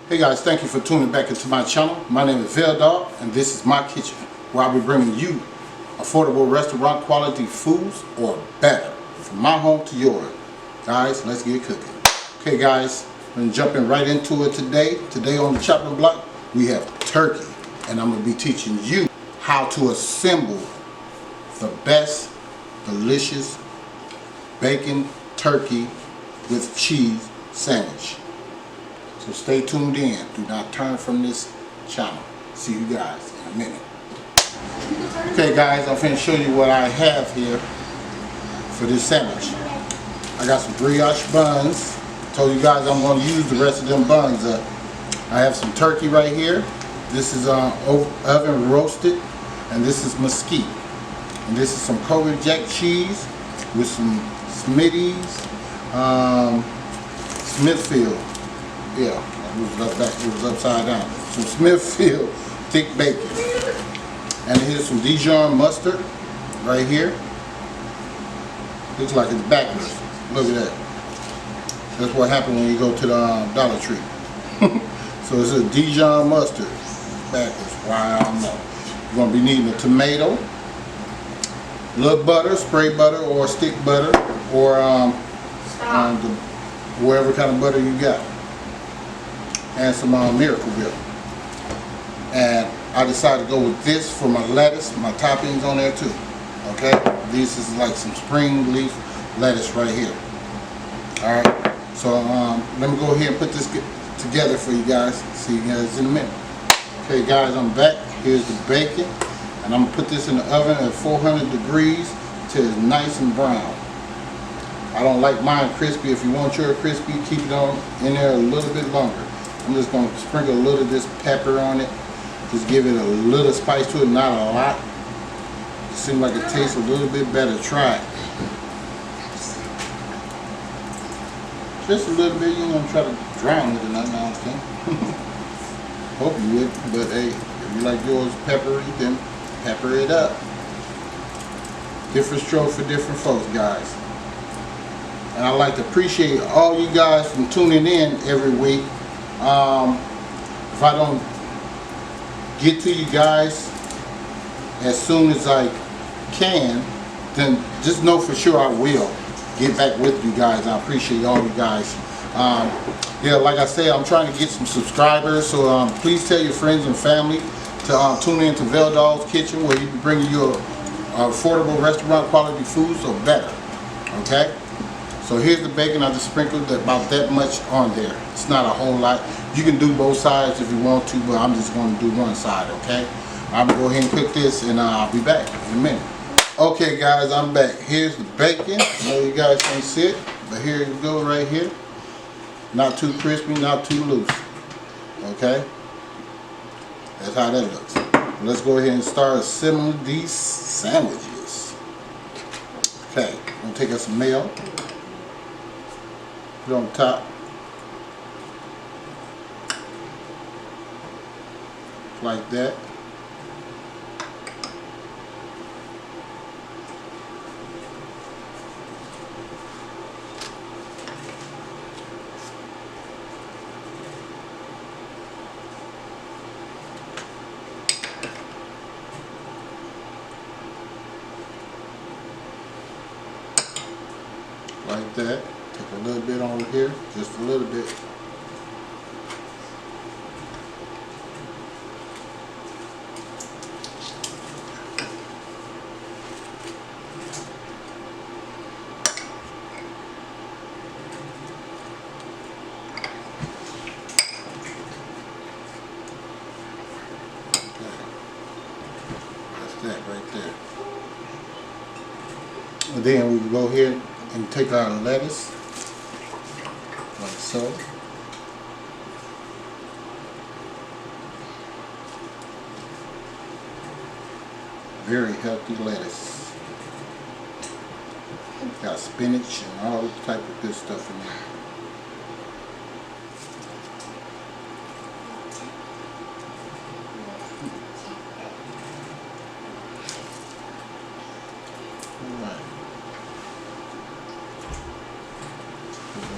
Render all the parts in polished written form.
Hey guys, thank you for tuning back into my channel. My name is Veldog, and this is my kitchen, where I'll be bringing you affordable restaurant quality foods, or better, from my home to yours. Guys, let's get cooking. Okay guys, we're going to jump in right into it today. Today on the chopping block, we have turkey, and I'm going to be teaching you how to assemble the best, delicious bacon turkey with cheese sandwich. So stay tuned in. Do not turn from this channel. See you guys in a minute. Okay guys, I'm finna show you what I have here for this sandwich. I got some brioche buns. Told you guys I'm going to use the rest of them buns up. I have some turkey right here. This is oven roasted, and this is mesquite. And this is some Kobe Jack cheese with some Smitty's Smithfield. Yeah, it was upside down. Some Smithfield thick bacon. And here's some Dijon mustard right here. Looks like it's backwards. Look at that. That's what happened when you go to the Dollar Tree. So it's a Dijon mustard. Backwards. Why, I don't know. You're going to be needing a tomato, a little butter, spray butter or stick butter, or whatever kind of butter you got. And some Miracle Whip. And I decided to go with this for my lettuce, my toppings on there too. Okay? This is like some spring leaf lettuce right here. Alright? So let me go ahead and put this together for you guys. See you guys in a minute. Okay guys, I'm back. Here's the bacon. And I'm going to put this in the oven at 400 degrees till it's nice and brown. I don't like mine crispy. If you want your crispy, keep it on in there a little bit longer. I'm just going to sprinkle a little of this pepper on it. Just give it a little spice to it, not a lot. It seems like it tastes a little bit better. Try it. Just a little bit. You don't want to try to drown it or nothing, I don't think. Hope you would. But hey, if you like yours peppery, then pepper it up. Different stroke for different folks, guys. And I'd like to appreciate all you guys from tuning in every week. If I don't get to you guys as soon as I can, then just know for sure I will get back with you guys. I appreciate all you guys. Yeah, like I said, I'm trying to get some subscribers, so please tell your friends and family to tune in to Veldog's Kitchen, where you can bring you affordable restaurant quality foods, or better. Okay? So here's the bacon. I just sprinkled about that much on there. It's not a whole lot. You can do both sides if you want to, but I'm just going to do one side, okay? I'm going to go ahead and cook this, and I'll be back in a minute. Okay, guys, I'm back. Here's the bacon. I know you guys can't see it, but here you go right here. Not too crispy, not too loose. Okay? That's how that looks. Let's go ahead and start assembling these sandwiches. Okay, I'm going to take us some mayo. Put it on top. Like that. Like that. Take a little bit over here, just a little bit. That right there. And then we can go ahead and take our lettuce like so. Very healthy lettuce. Got spinach and all type of good stuff in there.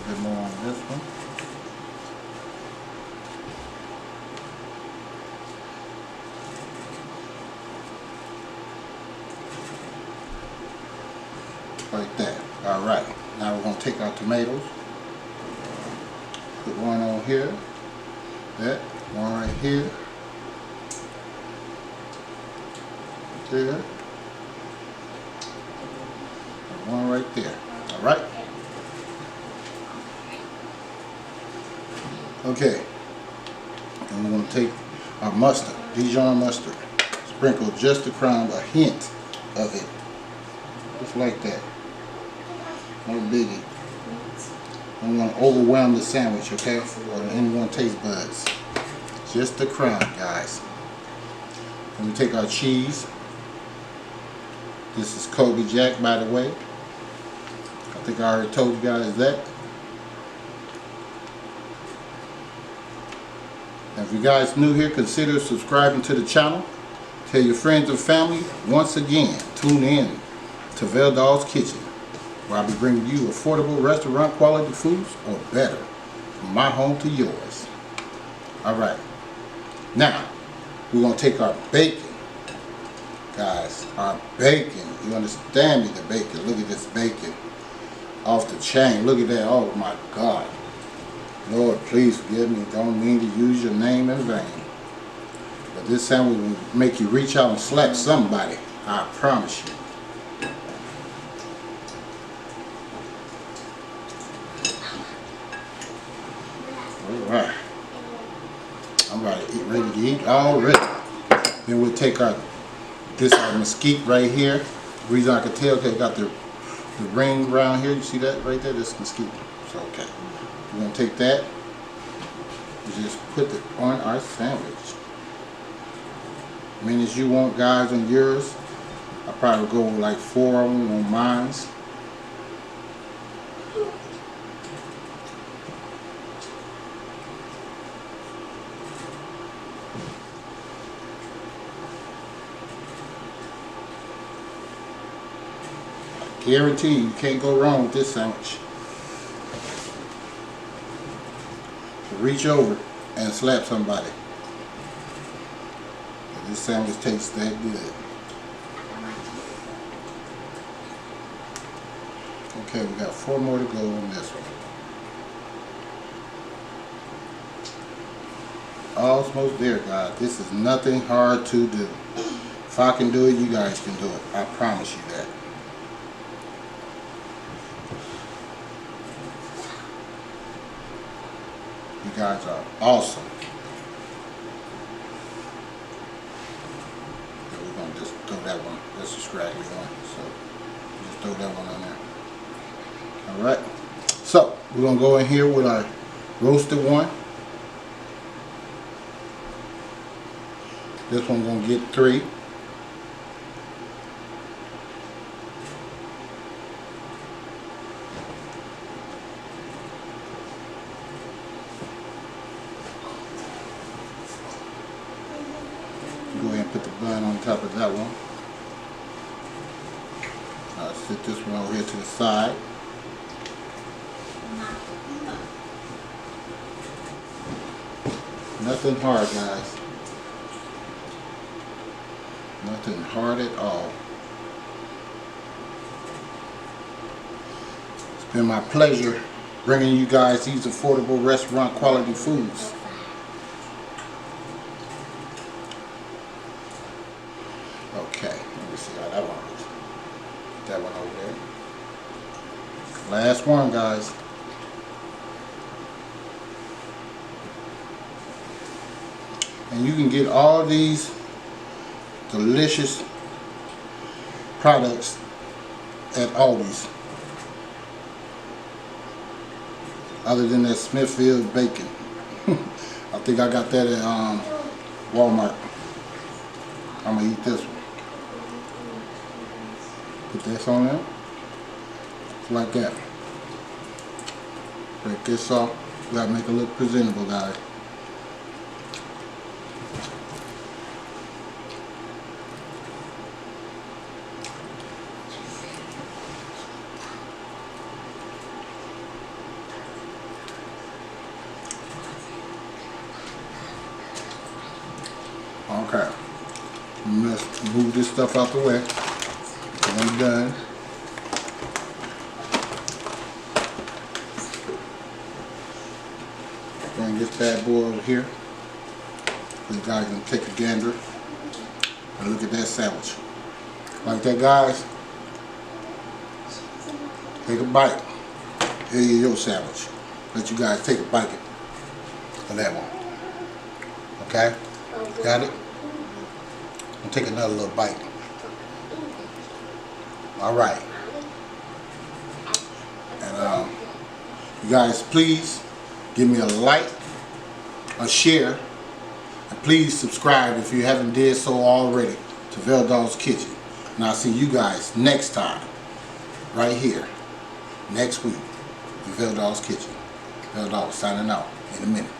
bit more on this one. like that. All right, now we're gonna take our tomatoes. Put one on here, that, one right here, there, and one right there. All right. Okay, and we're gonna take our mustard, Dijon mustard, sprinkle just a crown, a hint of it, just like that. No biggie. I'm going to overwhelm the sandwich, okay? Or anyone's taste buds. Just a crown, guys. And we take our cheese. This is Kobe Jack, by the way. I think I already told you guys that. And if you guys new here, consider subscribing to the channel. Tell your friends and family. Once again, tune in to Veldal's Kitchen, where I'll be bringing you affordable restaurant quality foods, or better, from my home to yours. Alright, now we're going to take our bacon, guys, our bacon. You understand me, the bacon. Look at this bacon off the chain. Look at that. Oh my God. Lord, please forgive me. Don't mean to use your name in vain. But this sandwich will make you reach out and slap somebody. I promise you. Alright, I'm ready to eat already. Then we'll take this mesquite right here. The reason I can tell, because it got the ring around here. You see that right there? This mesquite. So okay, we're gonna take that and just put it on our sandwich. As many as you want, guys, on yours. I'll probably go with like 4 of them on mine. Guarantee you can't go wrong with this sandwich. So reach over and slap somebody. This sandwich tastes that good. Okay, we got 4 more to go on this one. Almost there, guys. This is nothing hard to do. If I can do it, you guys can do it. I promise you that. You guys are awesome. So we're going to just throw that one. That's a scraggly one. So just throw that one on there. Alright. So we're going to go in here with our roasted one. This one's going to get 3. Go ahead and put the bun on top of that one. I'll sit this one over here to the side. Nothing hard, guys. Nothing hard at all. It's been my pleasure bringing you guys these affordable restaurant quality foods. Okay, let me see how that one looks. Put that one over there. Last one, guys. And you can get all these delicious products at Aldi's, other than that Smithfield bacon. I think I got that at Walmart. I'm gonna eat this one. Put this on there, like that. Break this off. We gotta make it look presentable, guys. Okay, let's move this stuff out the way. I'm done. this bad boy over here. You guys can take a gander and look at that sandwich. Like that, guys. Take a bite. Here's your sandwich. Let you guys take a bite of that one. Okay? Got it? I'll take another little bite. Alright. And you guys, please give me a like, a share, and please subscribe if you haven't did so already to Veldog's Kitchen. And I'll see you guys next time, right here, next week, in Veldog's Kitchen. Veldog signing out in a minute.